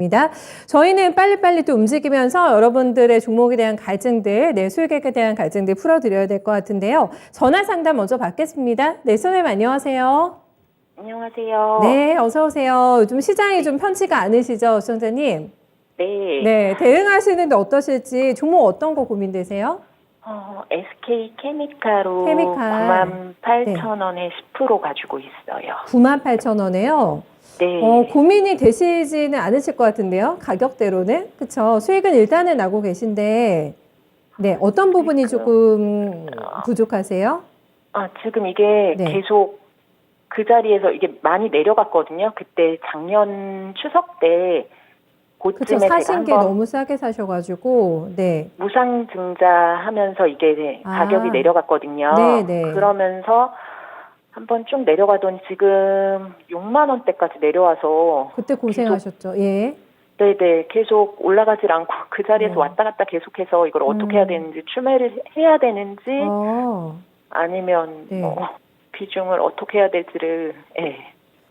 입니다. 저희는 빨리빨리 또 움직이면서 여러분들의 종목에 대한 갈증들, 수익액에 대한 갈증들 풀어드려야 될 것 같은데요. 전화 상담 먼저 받겠습니다. 네, 선생님 안녕하세요. 안녕하세요. 네, 어서 오세요. 요즘 시장이 좀 편치가 않으시죠, 시청자님? 네. 네, 대응하시는데 어떠실지 종목 어떤 거 고민되세요? SK 케미칼로 케미칼. 98,000원에 10% 가지고 있어요. 98,000원에요. 네. 고민이 되시지는 않으실 것 같은데요. 가격대로는. 그쵸. 수익은 일단은 나고 계신데, 네, 어떤 부분이 조금 부족하세요? 지금 이게 네. 계속 그 자리에서 이게 많이 내려갔거든요. 그때 작년 추석 때 그쵸. 그쯤에 제가 사신 게 한번 너무 싸게 사셔가지고, 네. 무상증자 하면서 이게 가격이 내려갔거든요. 네, 네. 그러면서 한번 쭉 내려가더니 지금 6만 원대까지 내려와서 그때 고생하셨죠. 예. 네네, 계속 올라가질 않고 그 자리에서 네. 왔다 갔다 계속해서 이걸 어떻게 해야 되는지, 추매를 해야 되는지, 아니면 네. 비중을 어떻게 해야 될지를,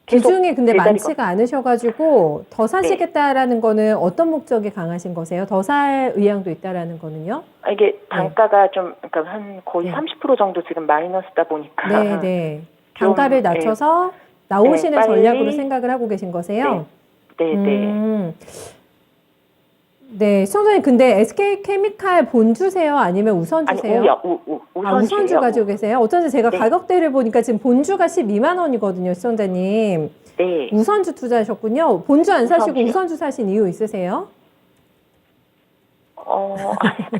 계속 비중이 근데 제자리가- 많지가 않으셔가지고 더 사시겠다라는 거는 어떤 목적이 강하신 거세요? 더 살 의향도 있다라는 거는요? 이게 단가가 좀, 그러니까 한 거의 네. 30% 정도 지금 마이너스다 보니까. 네, 네. 좀, 단가를 낮춰서 나오시는 빨리- 전략으로 생각을 하고 계신 거세요? 네네. 네, 시청자님 근데 SK 케미칼 본주세요? 아니면 아니, 우선주세요? 우선주예요. 우선주 가지고 계세요? 어쩐지 제가 네. 가격대를 보니까 지금 본주가 12만 원이거든요, 시청자님. 네. 우선주 투자하셨군요. 본주 안 사시고 우선주요. 우선주 사신 이유 있으세요?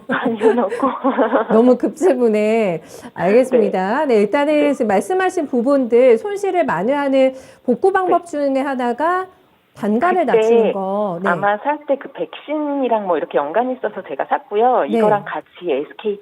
아니요, 없고. 너무 급제분에 알겠습니다. 네, 일단은 지금 말씀하신 부분들 손실을 만회하는 복구 방법 중에 하나가 단가를 그때 낮추는 거. 네. 아마 살 때 그 백신이랑 뭐 이렇게 연관이 있어서 제가 샀고요. 네. 이거랑 같이 SK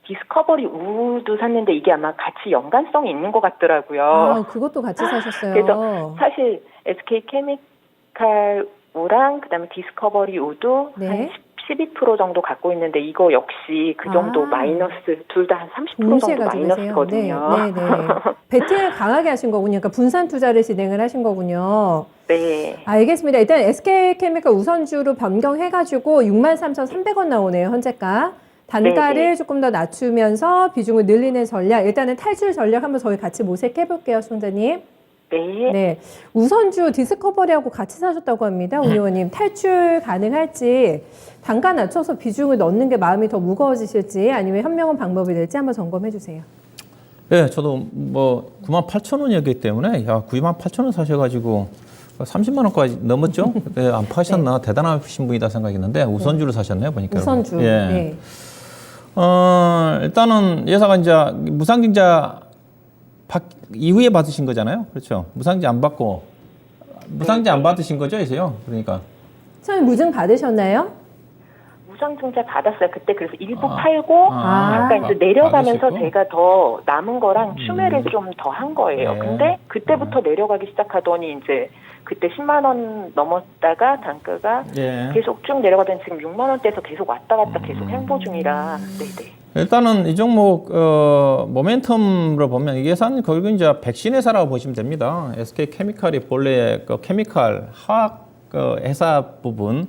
디스커버리 우도 샀는데 이게 아마 같이 연관성이 있는 것 같더라고요. 그것도 같이 사셨어요. 그래서 사실 SK 케미칼 우랑 그다음에 디스커버리 우도 네. 한 12% 정도 갖고 있는데 이거 역시 그 정도 마이너스 둘 다 한 30% 동시에 정도 가지고 계세요. 마이너스거든요. 네, 네, 네. 배팅을 강하게 하신 거군요. 그러니까 분산 투자를 진행을 하신 거군요. 네. 알겠습니다. 일단 SK케미칼 우선주로 변경해가지고 63,300원 나오네요, 현재가. 단가를 네네. 조금 더 낮추면서 비중을 늘리는 전략. 일단은 탈출 전략 한번 저희 같이 모색해볼게요, 총장님. 네. 네. 우선주 디스커버리하고 같이 사셨다고 합니다, 운 의원님. 탈출 가능할지, 단가 낮춰서 비중을 넣는 게 마음이 더 무거워지실지, 아니면 현명한 방법이 될지 한번 점검해 주세요. 네, 저도 뭐 98,000원이었기 때문에 98,000원 사셔가지고 30만 원까지 넘었죠? 네, 안 파셨나? 대단하신 분이다 생각했는데 우선주를 사셨네요, 보니까. 우선주. 예. 네. 일단은 예사가 이제 무상증자 이후에 받으신 거잖아요, 그렇죠? 무상증자 안 받고 무상증자 안 받으신 거죠, 이세요? 그러니까. 처음에 무증 받으셨나요? 무상증자 받았어요. 그때 그래서 일부 팔고 약간 이제 내려가면서 받으시고? 제가 더 남은 거랑 추매를 좀 더 한 거예요. 네. 근데 그때부터 내려가기 시작하더니 이제 그때 10만 원 넘었다가 단가가 예. 계속 쭉 내려가더니 지금 6만 원대에서 계속 왔다 갔다 계속 행보 중이라. 네네. 일단은 이 종목 모멘텀으로 보면 이게 결국 이제 백신 회사라고 보시면 됩니다. SK 케미칼이 본래 그 케미칼 화학 회사 부분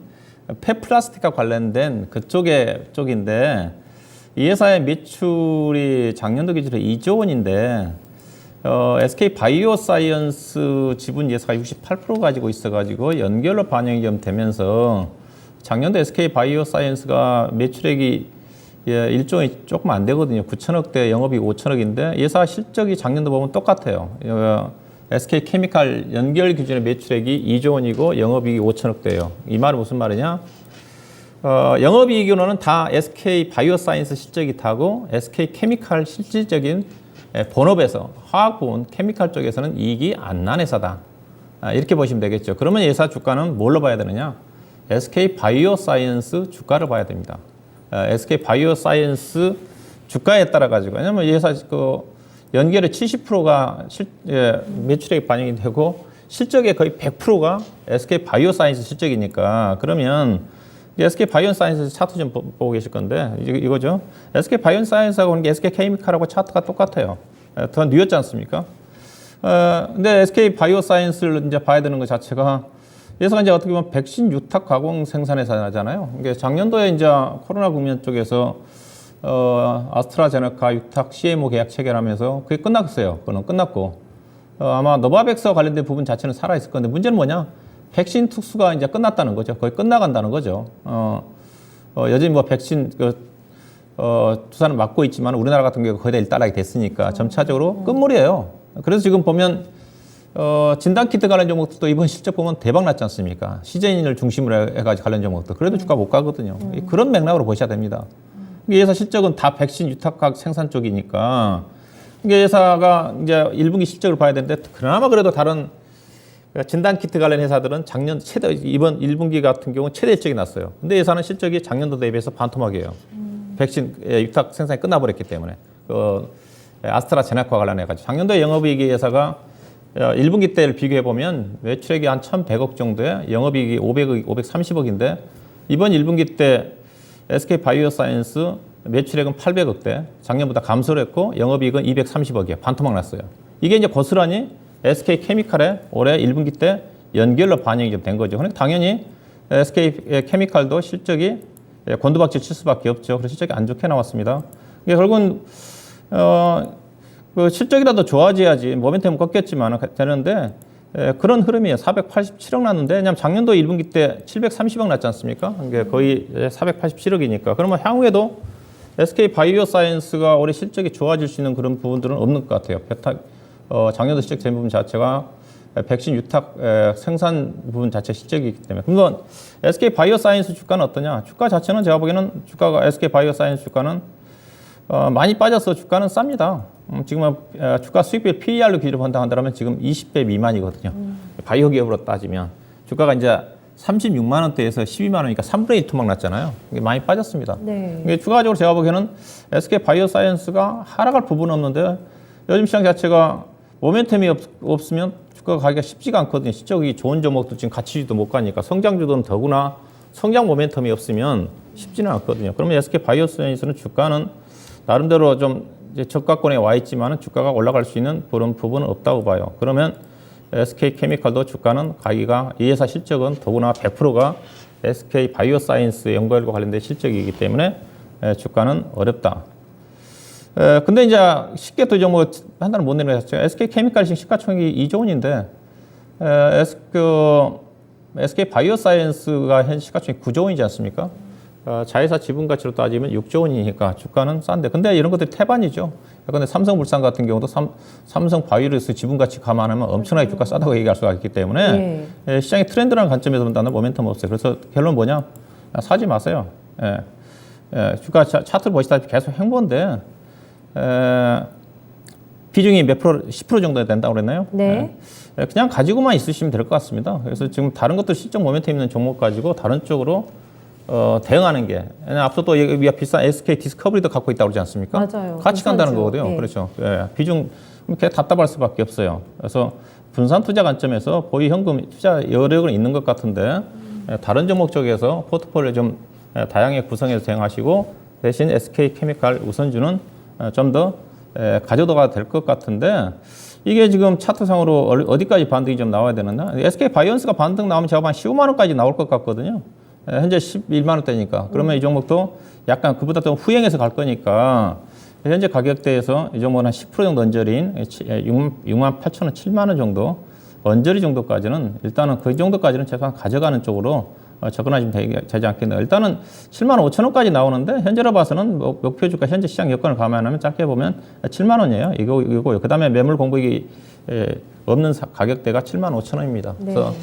폐플라스틱과 관련된 쪽인데 이 회사의 매출이 작년도 기준으로 2조 원인데 SK 바이오사이언스 지분 예사가 68% 가지고 있어가지고 연결로 반영이 좀 되면서 작년도 SK 바이오사이언스가 매출액이 1조 원이 조금 안 되거든요. 9천억대 영업이 5천억인데 예사 실적이 작년도 보면 똑같아요. SK 케미칼 연결 기준의 매출액이 2조 원이고 영업이익이 5천억대예요. 이 말은 무슨 말이냐? 영업이익으로는 다 SK 바이오사이언스 실적이 타고 SK 케미칼 실질적인 본업에서 화학 부분 케미칼 쪽에서는 이익이 안 난 회사다. 이렇게 보시면 되겠죠. 그러면 이 회사 주가는 뭘로 봐야 되느냐? SK 바이오사이언스 주가를 봐야 됩니다. SK 바이오사이언스 주가에 따라 가지고 왜냐면 이 회사 연결의 70%가 매출액이 반영이 되고 실적의 거의 100%가 SK 바이오사이언스 실적이니까 그러면 SK 바이오사이언스 차트 좀 보고 계실 건데 이거죠. SK 바이오사이언스하고 하는 게 SK 케미칼하고 차트가 똑같아요. 더 뉘었지 않습니까? 근데 SK 바이오사이언스를 이제 봐야 되는 것 자체가 그래서 이제 어떻게 보면 백신 유탁 가공 생산회사잖아요. 이게 작년도에 이제 코로나 국면 쪽에서 아스트라제네카 유탁 CMO 계약 체결하면서 그게 끝났어요. 그거는 끝났고 아마 노바백스와 관련된 부분 자체는 살아 있을 건데 문제는 뭐냐? 백신 특수가 이제 끝났다는 거죠. 거의 끝나간다는 거죠. 여전히 뭐 백신 주사는 맞고 있지만 우리나라 같은 경우 거의 다 일단락이 됐으니까 점차적으로 끝물이에요. 그래서 지금 보면 진단키트 관련 종목들도 이번 실적 보면 대박 났지 않습니까? 시제인을 중심으로 해가지고 관련 종목들. 그래도 주가 못 가거든요. 그런 맥락으로 보셔야 됩니다. 이 회사 실적은 다 백신 유탁각 생산 쪽이니까 이게 회사가 이제 1분기 실적을 봐야 되는데 그나마 그래도 다른 진단키트 관련 회사들은 작년 최대 이번 1분기 같은 경우는 최대 실적이 났어요. 근데 회사는 실적이 작년도 대비해서 반토막이에요. 백신 유탁 생산이 끝나버렸기 때문에 아스트라제네카 관련해가지고 작년도에 영업이익이 회사가 1분기 때를 비교해 보면 매출액이 한 1,100억 정도에 영업이익이 500억, 530억인데 이번 1분기 때 SK 바이오사이언스 매출액은 800억대, 작년보다 감소를 했고 영업이익은 230억이에요. 반토막 났어요. 이게 이제 고스란히 SK 케미칼에 올해 1분기 때 연결로 반영이 좀 된 거죠. 그러니까 당연히 SK 케미칼도 실적이 곤두박질 칠 수밖에 없죠. 그래서 실적이 안 좋게 나왔습니다. 이게 결국은 그 실적이라도 좋아져야지 모멘텀은 꺾였지만 되는데 그런 흐름이에요. 487억 났는데 왜냐하면 작년도 1분기 때 730억 났지 않습니까? 이게 거의 487억이니까 그러면 향후에도 SK 바이오사이언스가 올해 실적이 좋아질 수 있는 그런 부분들은 없는 것 같아요. 작년도 실적 대부분 자체가 백신 유탁 생산 부분 자체 실적이기 때문에. 그러면 SK 바이오사이언스 주가는 어떠냐? 주가 자체는 제가 보기에는 주가가 SK 바이오사이언스 주가는 많이 빠져서 주가는 쌉니다. 지금은 주가 수익비 PER로 기준으로 본다 한다면 지금 20배 미만이거든요. 바이오 기업으로 따지면 주가가 이제 36만 원대에서 12만 원이니까 3분의 1 토막 났잖아요. 이게 많이 빠졌습니다. 네. 추가적으로 제가 보기에는 SK 바이오사이언스가 하락할 부분은 없는데 요즘 시장 자체가 모멘텀이 없으면 주가가 가기가 쉽지가 않거든요. 실적이 좋은 종목도 지금 가치주도 못 가니까 성장주들은 더구나 성장 모멘텀이 없으면 쉽지는 않거든요. 그러면 SK 바이오사이언스는 주가는 나름대로 좀 이제 저가권에 와 있지만은 주가가 올라갈 수 있는 그런 부분은 없다고 봐요. 그러면 SK 케미칼도 주가는 가기가 이 회사 실적은 더구나 100%가 SK 바이오사이언스 연구열과 관련된 실적이기 때문에 주가는 어렵다. 근데 이제 쉽게 또 뭐 판단을 못 내는 것 자체가 SK 케미칼 시가총액이 2조 원인데 SK 바이오사이언스가 현 시가총액 9조 원이지 않습니까? 자회사 지분 가치로 따지면 6조 원이니까 주가는 싼데 근데 이런 것들이 태반이죠. 근데 삼성물산 같은 경우도 삼성 바이오로스 지분 가치 감안하면 엄청나게 주가 싸다고 얘기할 수가 있기 때문에 시장의 트렌드라는 관점에서 본다면 모멘텀 없어요. 그래서 결론 뭐냐? 사지 마세요. 주가 차트를 보시다시피 계속 행보인데 비중이 몇 프로, 10% 정도 된다고 그랬나요? 네. 그냥 가지고만 있으시면 될 것 같습니다. 그래서 지금 다른 것들 실적 모멘텀 있는 종목 가지고 다른 쪽으로 대응하는 게 앞서 또 우리가 비싼 SK 디스커버리도 갖고 있다고 그러지 않습니까? 맞아요. 같이 간다는 분산주. 거거든요. 네. 그렇죠. 비중 그렇게 답답할 수밖에 없어요. 그래서 분산 투자 관점에서 보유 현금 투자 여력은 있는 것 같은데 다른 종목 쪽에서 포트폴리오 좀 다양하게 구성해서 대응하시고 대신 SK 케미칼 우선주는 좀 더 가져다가 될 것 같은데 이게 지금 차트상으로 어디까지 반등이 좀 나와야 되느냐? SK 바이오언스가 반등 나오면 제가 한 15만 원까지 나올 것 같거든요. 현재 11만 원대니까. 그러면 이 종목도 약간 그보다 좀 후행해서 갈 거니까 현재 가격대에서 이 종목은 한 10% 정도 언저리인 6만 8천 원, 7만 원 정도 언저리 정도까지는 일단은 그 정도까지는 최소한 가져가는 쪽으로 접근하시면 되지 않겠나. 일단은 7만 5천 원까지 나오는데 현재로 봐서는 목표 주가 현재 시장 여건을 감안하면 짧게 보면 7만 원이에요. 이거고요. 그다음에 매물 공백이 없는 가격대가 7만 5천 원입니다. 네. 그래서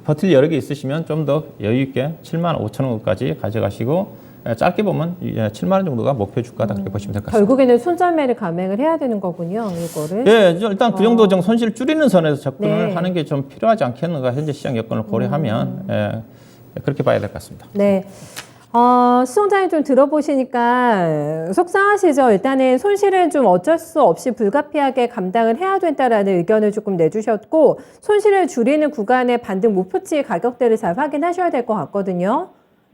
버틸 여력이 있으시면 좀 더 여유 있게 7만 5천 원까지 가져가시고 짧게 보면 7만 원 정도가 목표 주가다 그렇게 보시면 될 것 같습니다. 결국에는 손절매를 감행을 해야 되는 거군요. 이거를. 예, 일단 그 정도 좀 손실을 줄이는 선에서 접근을 네. 하는 게 좀 필요하지 않겠는가. 현재 시장 여건을 고려하면 그렇게 봐야 될 것 같습니다. 네. 시청자님 좀 들어보시니까 속상하시죠? 일단은 손실은 좀 어쩔 수 없이 불가피하게 감당을 해야 된다라는 의견을 조금 내주셨고, 손실을 줄이는 구간의 반등 목표치 가격대를 잘 확인하셔야 될 것 같거든요.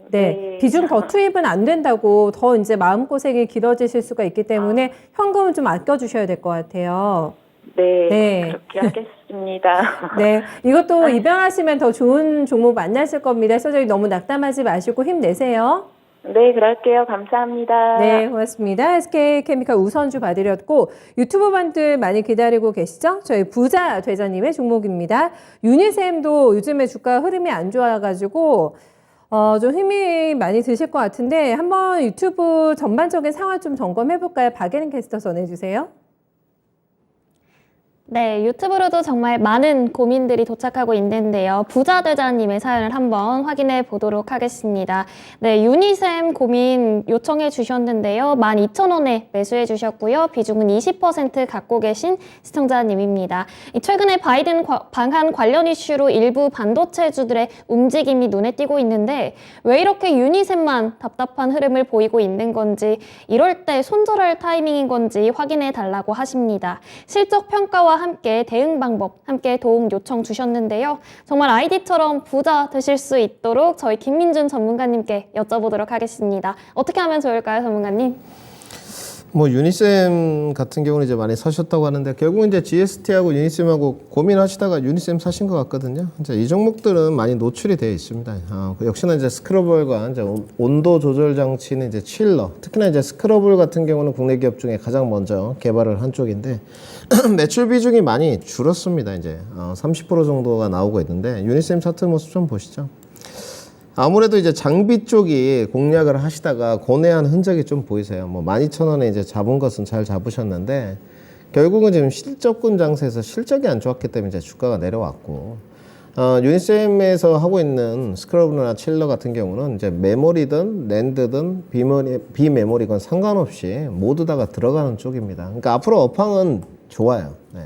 네. 비중 더 투입은 안 된다고 더 이제 마음고생이 길어지실 수가 있기 때문에 현금은 좀 아껴주셔야 될 것 같아요. 네, 네. 그렇게 하겠습니다. 네, 이것도 입양하시면 더 좋은 종목 만나실 겁니다. 서저히 너무 낙담하지 마시고 힘내세요. 네, 그럴게요. 감사합니다. 네, 고맙습니다. SK케미칼 우선주 봐드렸고 유튜브 분들 많이 기다리고 계시죠? 저희 부자 되자님의 종목입니다. 유니셈도 요즘에 주가 흐름이 안 좋아가지고 좀 힘이 많이 드실 것 같은데 한번 유튜브 전반적인 상황 좀 점검해볼까요? 박예린 캐스터 전해주세요. 네, 유튜브로도 정말 많은 고민들이 도착하고 있는데요. 부자되자님의 사연을 한번 확인해 보도록 하겠습니다. 네, 유니셈 고민 요청해 주셨는데요. 12,000원에 매수해 주셨고요. 비중은 20% 갖고 계신 시청자님입니다. 최근에 바이든 방한 관련 이슈로 일부 반도체주들의 움직임이 눈에 띄고 있는데 왜 이렇게 유니셈만 답답한 흐름을 보이고 있는 건지 이럴 때 손절할 타이밍인 건지 확인해 달라고 하십니다. 실적 평가와 함께 대응 방법 함께 도움 요청 주셨는데요. 정말 아이디처럼 부자 되실 수 있도록 저희 김민준 전문가님께 여쭤보도록 하겠습니다. 어떻게 하면 좋을까요, 전문가님? 뭐 유니셈 같은 경우는 이제 많이 사셨다고 하는데 결국은 이제 GST하고 유니셈하고 고민하시다가 유니셈 사신 것 같거든요. 이제 이 종목들은 많이 노출이 되어 있습니다. 역시나 이제 스크러블과 이제 온도 조절 장치는 이제 칠러, 특히나 이제 스크러블 같은 경우는 국내 기업 중에 가장 먼저 개발을 한 쪽인데 매출 비중이 많이 줄었습니다. 이제 30% 정도가 나오고 있는데 유니셈 차트 모습 좀 보시죠. 아무래도 이제 장비 쪽이 공략을 하시다가 고뇌한 흔적이 좀 보이세요. 뭐 12,000원에 이제 잡은 것은 잘 잡으셨는데 결국은 지금 실적군 장세에서 실적이 안 좋았기 때문에 이제 주가가 내려왔고 유니셈에서 하고 있는 스크러브나 칠러 같은 경우는 이제 메모리든 랜드든 비메모리건 상관없이 모두 다가 들어가는 쪽입니다. 그러니까 앞으로 업황은 좋아요. 네.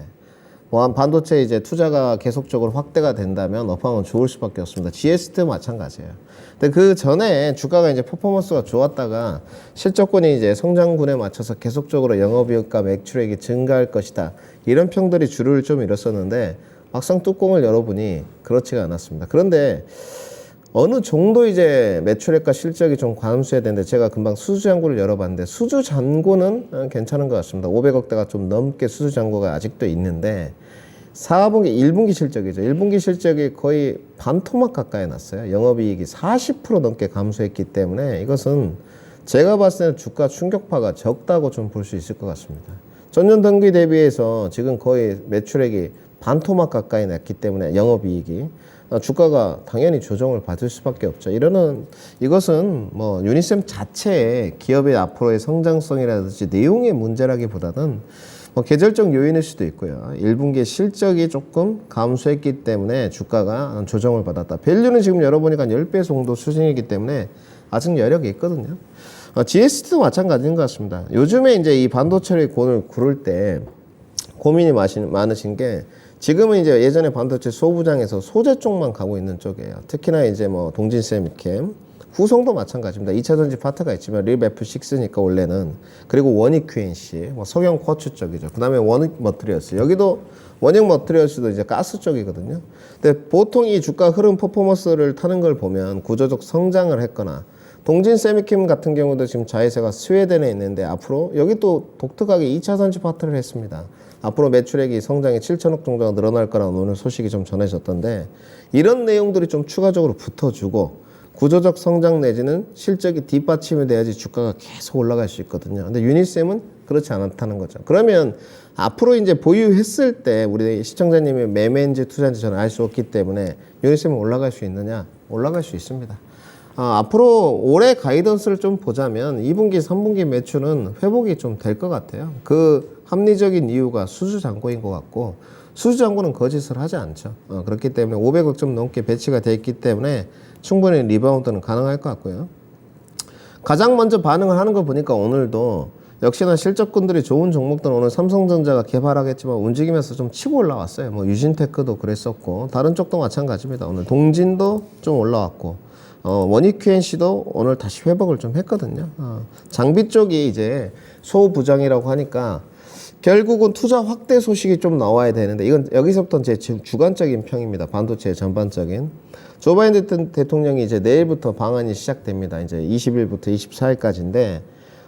뭐 반도체 이제 투자가 계속적으로 확대가 된다면 업황은 좋을 수밖에 없습니다. GS도 마찬가지예요. 근데 그 전에 주가가 이제 퍼포먼스가 좋았다가 실적군이 이제 성장군에 맞춰서 계속적으로 영업이익과 매출액이 증가할 것이다. 이런 평들이 줄을 좀 잃었었는데 막상 뚜껑을 열어보니 그렇지가 않았습니다. 그런데 어느 정도 이제 매출액과 실적이 좀 감소해야 되는데 제가 금방 수주잔고를 열어봤는데 수주잔고는 괜찮은 것 같습니다. 500억대가 좀 넘게 수주잔고가 아직도 있는데 4분기, 1분기 실적이죠. 1분기 실적이 거의 반토막 가까이 났어요. 영업이익이 40% 넘게 감소했기 때문에 이것은 제가 봤을 때는 주가 충격파가 적다고 좀 볼 수 있을 것 같습니다. 전년 동기 대비해서 지금 거의 매출액이 반토막 가까이 났기 때문에 영업이익이 주가가 당연히 조정을 받을 수밖에 없죠. 이것은 뭐 유니셈 자체의 기업의 앞으로의 성장성이라든지 내용의 문제라기보다는 뭐 계절적 요인일 수도 있고요. 1분기 실적이 조금 감소했기 때문에 주가가 조정을 받았다. 밸류는 지금 열어보니까 10배 정도 수준이기 때문에 아직 여력이 있거든요. GST도 마찬가지인 것 같습니다. 요즘에 이제 이 반도체를 고를 때 고민이 많으신 게 지금은 이제 예전에 반도체 소부장에서 소재 쪽만 가고 있는 쪽이에요. 특히나 이제 뭐 동진세미캠, 후성도 마찬가지입니다. 2차 전지 파트가 있지만 립 F6니까 원래는 그리고 원익 QNC, 뭐 석영 쿼츠 쪽이죠. 그다음에 원익 머트리얼스. 여기도 원익 머트리얼스도 이제 가스 쪽이거든요. 근데 보통 이 주가 흐름 퍼포먼스를 타는 걸 보면 구조적 성장을 했거나 동진세미캠 같은 경우도 지금 자회사가 스웨덴에 있는데 앞으로 여기 또 독특하게 2차 전지 파트를 했습니다. 앞으로 매출액이 성장이 7천억 정도가 늘어날 거라는 오늘 소식이 좀 전해졌던데 이런 내용들이 좀 추가적으로 붙어주고 구조적 성장 내지는 실적이 뒷받침이 돼야지 주가가 계속 올라갈 수 있거든요. 근데 유니셈은 그렇지 않다는 거죠. 그러면 앞으로 이제 보유했을 때 우리 시청자님이 매매인지 투자인지 저는 알 수 없기 때문에 유니셈은 올라갈 수 있느냐? 올라갈 수 있습니다. 앞으로 올해 가이던스를 좀 보자면 2분기, 3분기 매출은 회복이 좀 될 것 같아요. 그 합리적인 이유가 수주잔고인 것 같고 수주잔고는 거짓을 하지 않죠. 그렇기 때문에 500억 좀 넘게 배치가 돼 있기 때문에 충분히 리바운드는 가능할 것 같고요. 가장 먼저 반응을 하는 거 보니까 오늘도 역시나 실적군들이 좋은 종목들은 오늘 삼성전자가 개발하겠지만 움직이면서 좀 치고 올라왔어요. 뭐 유진테크도 그랬었고 다른 쪽도 마찬가지입니다. 오늘 동진도 좀 올라왔고 원익 QNC도 오늘 다시 회복을 좀 했거든요. 장비 쪽이 이제 소부장이라고 하니까 결국은 투자 확대 소식이 좀 나와야 되는데 이건 여기서부터는 제 주관적인 평입니다. 반도체 전반적인. 조 바이든 대통령이 이제 내일부터 방한이 시작됩니다. 이제 20일부터 24일까지인데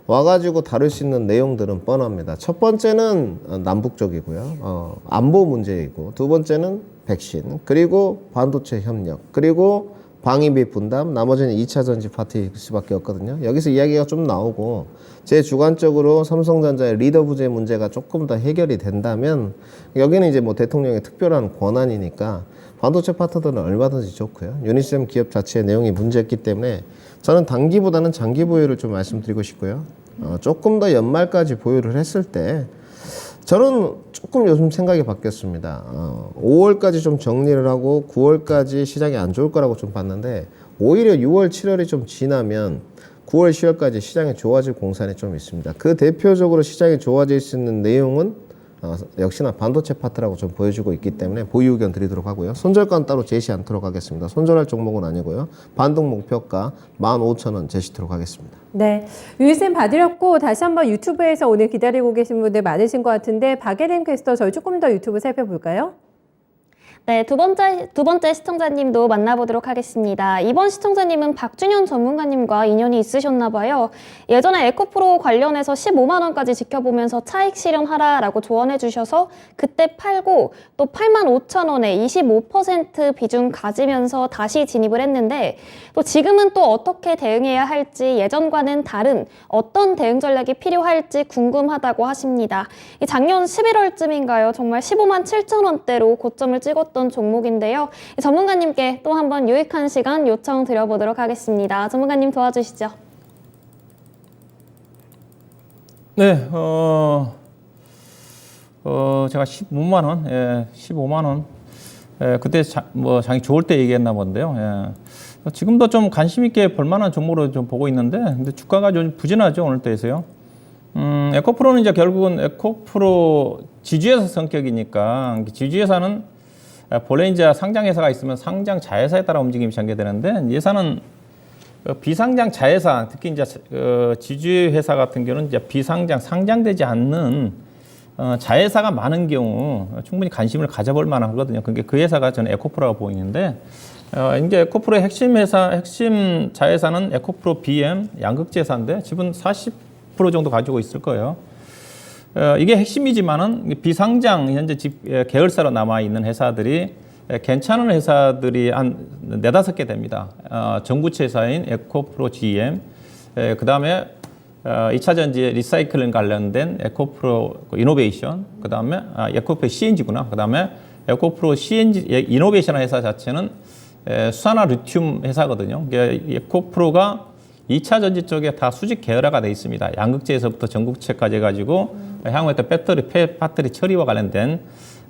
와가지고 다룰 수 있는 내용들은 뻔합니다. 첫 번째는 남북 쪽이고요. 안보 문제이고, 두 번째는 백신, 그리고 반도체 협력, 그리고 방위비 분담, 나머지는 2차 전지 파트일 수밖에 없거든요. 여기서 이야기가 좀 나오고, 제 주관적으로 삼성전자의 리더 부재 문제가 조금 더 해결이 된다면, 여기는 이제 뭐 대통령의 특별한 권한이니까 반도체 파트들은 얼마든지 좋고요. 유니셈 기업 자체의 내용이 문제였기 때문에 저는 단기보다는 장기 보유를 좀 말씀드리고 싶고요. 조금 더 연말까지 보유를 했을 때 저는 조금 요즘 생각이 바뀌었습니다. 5월까지 좀 정리를 하고 9월까지 시장이 안 좋을 거라고 좀 봤는데, 오히려 6월, 7월이 좀 지나면 9월, 10월까지 시장이 좋아질 공산이 좀 있습니다. 그 대표적으로 시장이 좋아질 수 있는 내용은 역시나 반도체 파트라고 좀 보여주고 있기 때문에 보유 의견 드리도록 하고요. 손절가는 따로 제시 않도록 하겠습니다. 손절할 종목은 아니고요. 반등 목표가 15,000원 제시토록 하겠습니다. 네, 유니쌤 봐드렸고 다시 한번 유튜브에서 오늘 기다리고 계신 분들 많으신 것 같은데 박예림 캐스터 저희 조금 더 유튜브 살펴볼까요? 네, 두 번째 시청자님도 만나보도록 하겠습니다. 이번 시청자님은 박준현 전문가님과 인연이 있으셨나 봐요. 예전에 에코프로 관련해서 15만 원까지 지켜보면서 차익 실현하라라고 조언해 주셔서 그때 팔고 또 85,000원에 25% 비중 가지면서 다시 진입을 했는데, 또 지금은 또 어떻게 대응해야 할지 예전과는 다른 어떤 대응 전략이 필요할지 궁금하다고 하십니다. 작년 11월쯤인가요? 정말 15만 7천 원대로 고점을 찍었던 종목인데요. 전문가님께 또 한번 유익한 시간 요청 드려보도록 하겠습니다. 전문가님 도와주시죠. 네, 제가 15만 원, 15만 원, 그때 장이 좋을 때 얘기했나 본데요. 지금도 좀 관심 있게 볼만한 종목으로 좀 보고 있는데, 근데 주가가 좀 부진하죠, 오늘때에서요. 에코프로는 이제 결국은 에코프로 지주회사 성격이니까, 지주회사는 본래 이제 상장회사가 있으면 상장 자회사에 따라 움직임이 전개되는데, 예사는 비상장 자회사, 특히 이제 지주회사 같은 경우는 이제 비상장, 상장되지 않는 자회사가 많은 경우 충분히 관심을 가져볼 만하거든요. 그게 그 회사가 저는 에코프로라고 보이는데, 이제 에코프로의 핵심 회사, 핵심 자회사는 에코프로 BM 양극재사인데 지분 40% 정도 가지고 있을 거예요. 이게 핵심이지만은 비상장 현재 계열사로 남아 있는 회사들이 괜찮은 회사들이 한 4-5개 됩니다. 전구체 회사인 에코프로 GM, 그 다음에 2차 전지 리사이클링 관련된 에코프로 이노베이션, 그 다음에 에코프로 CNG구나. 그 다음에 에코프로 CNG 이노베이션 회사 자체는 수산화 리튬 회사거든요. 에코프로가 2차 전지 쪽에 다 수직 계열화가 되어 있습니다. 양극재에서부터 전구체까지 해가지고 향후에 또 배터리 처리와 관련된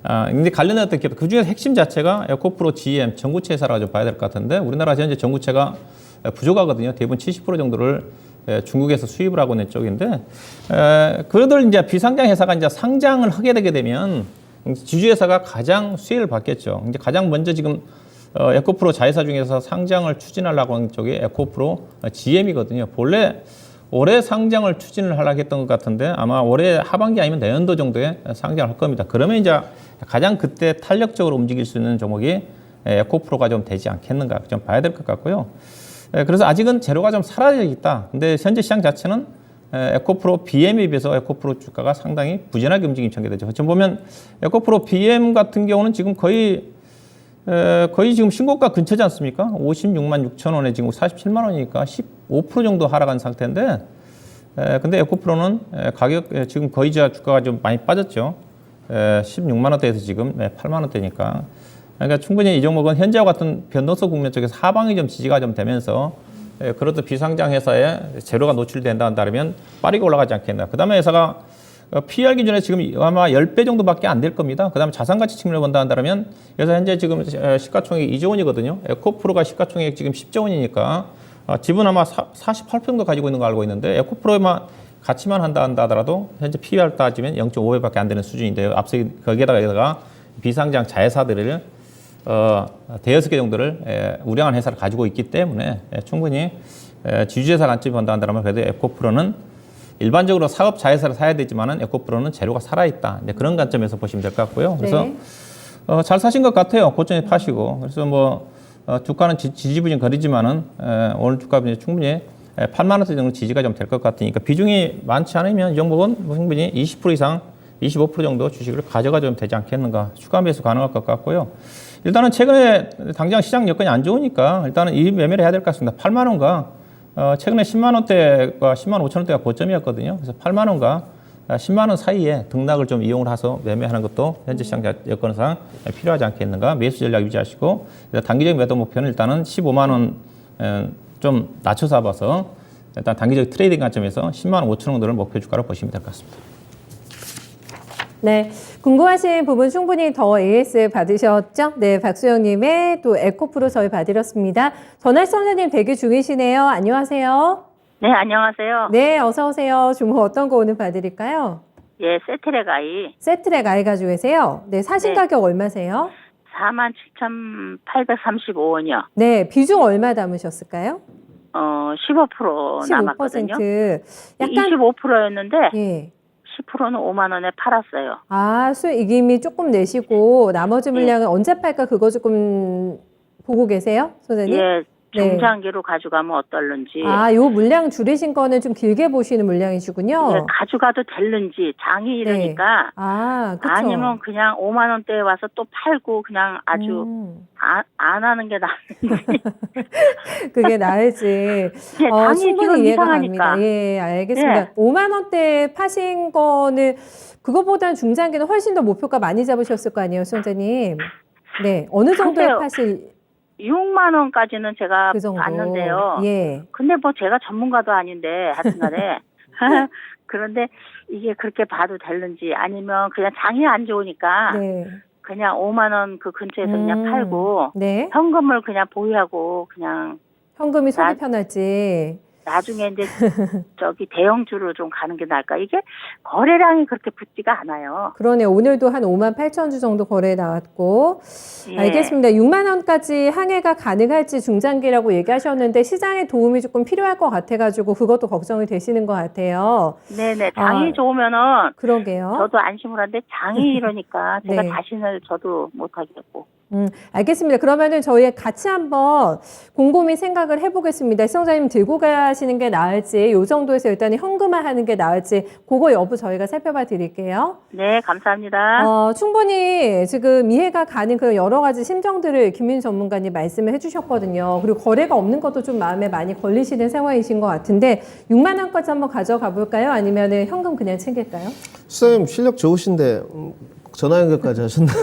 근데 관련된 어떤 기업, 그 중에서 핵심 자체가 에코프로 GM 전구체 회사라고 좀 봐야 될 것 같은데, 우리나라 현재 전구체가 부족하거든요. 대부분 70% 정도를 중국에서 수입을 하고 있는 쪽인데, 그들 이제 비상장 회사가 이제 상장을 하게 되게 되면 지주회사가 가장 수혜를 받겠죠. 이제 가장 먼저 지금 에코프로 자회사 중에서 상장을 추진하려고 하는 쪽이 에코프로 GM이거든요. 본래 올해 상장을 추진을 하려고 했던 것 같은데 아마 올해 하반기 아니면 내년도 정도에 상장을 할 겁니다. 그러면 이제 가장 그때 탄력적으로 움직일 수 있는 종목이 에코프로가 좀 되지 않겠는가 좀 봐야 될 것 같고요. 그래서 아직은 재료가 좀 사라져 있다. 근데 현재 시장 자체는 에코프로 BM에 비해서 에코프로 주가가 상당히 부진하게 움직임이 전개되죠. 지금 보면 에코프로 BM 같은 경우는 지금 거의 지금 신고가 근처지 않습니까? 56만 6천 원에 지금 47만 원이니까 15% 정도 하락한 상태인데, 근데 에코프로는 가격 지금 거의 주가가 좀 많이 빠졌죠. 16만 원대에서 지금 8만 원대니까. 그러니까 충분히 이 종목은 현재와 같은 변동성 국면 쪽에서 하방이 좀 지지가 좀 되면서 그렇듯 비상장 회사에 재료가 노출된다 한다면 빠르게 올라가지 않겠나. 그 다음에 회사가 PR 기준에 지금 아마 10배 정도밖에 안 될 겁니다. 그 다음에 자산가치 측면을 본다 한다면, 그래서 현재 지금 시가총액이 2조 원이거든요. 에코프로가 시가총액 지금 10조 원이니까 지분 아마 48% 정도 가지고 있는 거 알고 있는데, 에코프로에만 가치만 한다 하더라도 현재 PR 따지면 0.5배밖에 안 되는 수준인데요. 앞서 거기에다가 비상장 자회사들을 대여섯 개 정도를 우량한 회사를 가지고 있기 때문에 충분히 지주회사 관점이 본다 한다면 그래도 에코프로는 일반적으로 사업 자회사를 사야 되지만은 에코프로는 재료가 살아있다. 이제 그런 관점에서 보시면 될 것 같고요. 그래서 잘 사신 것 같아요. 고점에 파시고. 그래서 뭐 주가는 지지부진 거리지만은 오늘 주가 충분히 8만 원대 정도 지지가 좀 될 것 같으니까 비중이 많지 않으면 이 종목은 뭐 충분히 20% 이상 25% 정도 주식을 가져가도 되지 않겠는가. 추가 매수 가능할 것 같고요. 일단은 최근에 당장 시장 여건이 안 좋으니까 일단은 이 매매를 해야 될 것 같습니다. 8만 원과 최근에 10만 원대가 10만 5천 원대가 고점이었거든요. 그래서 8만 원과 10만 원 사이에 등락을 좀 이용을 해서 매매하는 것도 현재 시장 여건상 필요하지 않겠는가. 매수 전략 유지하시고 단기적 매도 목표는 일단은 15만 원 좀 낮춰 잡아서 일단 단기적 트레이딩 관점에서 10만 5천 원 정도를 목표 주가로 보시면 될 것 같습니다. 네, 궁금하신 부분 충분히 더 AS 받으셨죠? 네, 박수영님의 또 에코프로 저희 받으렸습니다. 전화 선생님 대기 중이시네요. 안녕하세요. 네, 안녕하세요. 네, 어서 오세요. 주목 어떤 거 오늘 봐드릴까요? 예, 세트랙 아이 세트랙 아이 가지고 계세요. 네, 사신 네. 가격 얼마세요? 47,835원이요. 네, 비중 얼마 담으셨을까요? 15% 남았거든요. 15%. 약간 25%였는데 예. 10%는 5만 원에 팔았어요. 아, 수익이미 조금 내시고 나머지 물량은 언제 팔까 그거 조금 보고 계세요, 선생님? 예, 네. 중장기로 가져가면 어떨는지. 아, 요 물량 줄이신 거는 좀 길게 보시는 물량이시군요. 예, 가져가도 될는지 장이 이러니까 아, 그쵸. 아니면 그냥 5만 원대에 와서 또 팔고 그냥 아주 안 하는 게 나은지. 그게 나을지. 예, 장이 충분히 지금 이해가 이상하니까. 갑니다. 예, 알겠습니다. 예. 5만 원대 파신 거는 그거보다는 중장기는 훨씬 더 목표가 많이 잡으셨을 거 아니에요, 선생님. 네, 어느 정도에 글쎄요. 파실 6만 원까지는 제가 그 정도? 봤는데요. 예. 근데 뭐 제가 전문가도 아닌데 하여튼간에 그런데 이게 그렇게 봐도 될는지 아니면 그냥 장이 안 좋으니까 네. 그냥 5만 원 그 근처에서 그냥 팔고 네. 현금을 그냥 보유하고 그냥 현금이 속이 나- 편할지. 나중에 이제 저기 대형주로 좀 가는 게 나을까. 이게 거래량이 그렇게 붙지가 않아요. 그러네요. 오늘도 한 5만 8천 주 정도 거래 나왔고. 예. 알겠습니다. 6만 원까지 항해가 가능할지 중장기라고 얘기하셨는데 시장에 도움이 조금 필요할 것 같아가지고 그것도 걱정이 되시는 것 같아요. 네네. 장이 아. 좋으면은 그러게요. 저도 안심을 하는데 장이 이러니까 제가 네. 자신을 저도 못하겠고. 알겠습니다. 그러면은 저희 같이 한번 곰곰이 생각을 해보겠습니다. 시청자님 들고 가시는 게 나을지, 요 정도에서 일단 현금화 하는 게 나을지, 그거 여부 저희가 살펴봐 드릴게요. 네, 감사합니다. 충분히 지금 이해가 가는 그런 여러 가지 심정들을 김민 전문가님 말씀을 해주셨거든요. 그리고 거래가 없는 것도 좀 마음에 많이 걸리시는 상황이신 것 같은데, 6만 원까지 한번 가져가 볼까요? 아니면은 현금 그냥 챙길까요? 선생님 실력 좋으신데 전화 연결까지 하셨나요?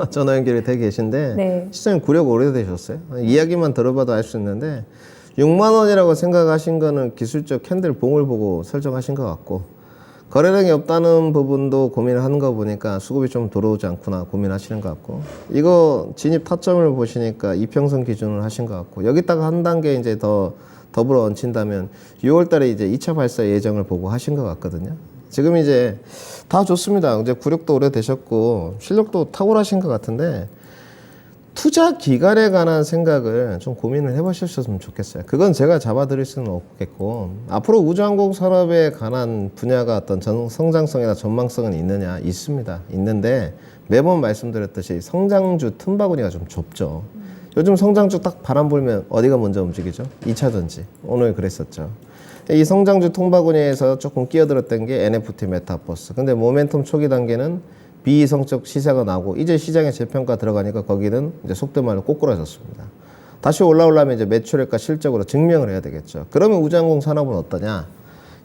전화 연결이 돼 계신데 네. 시장님 구력 오래되셨어요? 이야기만 들어봐도 알 수 있는데 6만 원이라고 생각하신 거는 기술적 캔들 봉을 보고 설정하신 것 같고 거래량이 없다는 부분도 고민을 하는 거 보니까 수급이 좀 들어오지 않구나 고민하시는 것 같고 이거 진입 타점을 보시니까 이평선 기준을 하신 것 같고 여기다가 한 단계 이제 더 더불어 얹힌다면 6월 달에 이제 2차 발사 예정을 보고 하신 것 같거든요. 지금 이제 다 좋습니다. 이제 구력도 오래되셨고 실력도 탁월하신 것 같은데 투자 기간에 관한 생각을 좀 고민을 해보셨으면 좋겠어요. 그건 제가 잡아드릴 수는 없겠고 앞으로 우주항공 산업에 관한 분야가 어떤 성장성이나 전망성은 있느냐? 있습니다. 있는데 매번 말씀드렸듯이 성장주 틈바구니가 좀 좁죠. 요즘 성장주 딱 바람 불면 어디가 먼저 움직이죠? 2차전지. 오늘 그랬었죠. 이 성장주 통바구니에서 조금 끼어들었던 게 NFT 메타버스. 근데 모멘텀 초기 단계는 비이성적 시세가 나고 이제 시장에 재평가 들어가니까 거기는 이제 속된 말로 꼬꾸라졌습니다. 다시 올라오려면 이제 매출액과 실적으로 증명을 해야 되겠죠. 그러면 우주항공 산업은 어떠냐?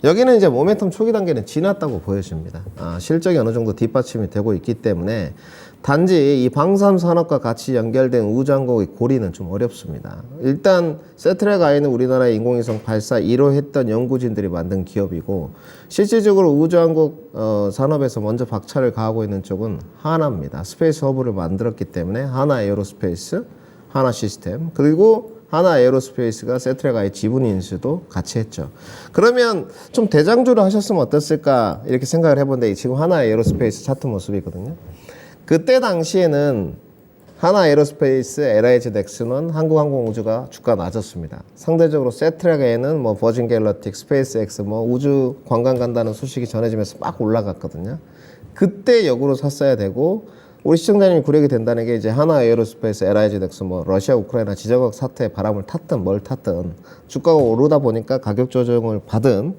여기는 이제 모멘텀 초기 단계는 지났다고 보여집니다. 실적이 어느 정도 뒷받침이 되고 있기 때문에 단지 이 방산 산업과 같이 연결된 우주항공의 고리는 좀 어렵습니다. 일단 세트랙 아이는 우리나라의 인공위성 발사 1호 했던 연구진들이 만든 기업이고 실질적으로 우주항공 산업에서 먼저 박차를 가하고 있는 쪽은 하나입니다. 스페이스 허브를 만들었기 때문에 하나 에어로스페이스, 하나 시스템 그리고 하나 에어로스페이스가 세트랙 아이 지분 인수도 같이 했죠. 그러면 좀 대장주를 하셨으면 어땠을까 이렇게 생각을 해본데 지금 하나 에어로스페이스 차트 모습이거든요. 그때 당시에는 하나 에어로스페이스, LH 넥슨은 한국항공우주가 주가 낮았습니다. 상대적으로 세트랙에는 뭐 버진 갤럭틱, 스페이스X 뭐 우주 관광 간다는 소식이 전해지면서 막 올라갔거든요. 그때 역으로 샀어야 되고 우리 시청자님이 구력이 된다는 게 이제 하나 에어로스페이스, LIG 넥슨, 뭐 러시아 우크라이나 지정학 사태에 바람을 탔든 뭘 탔든 주가가 오르다 보니까 가격 조정을 받은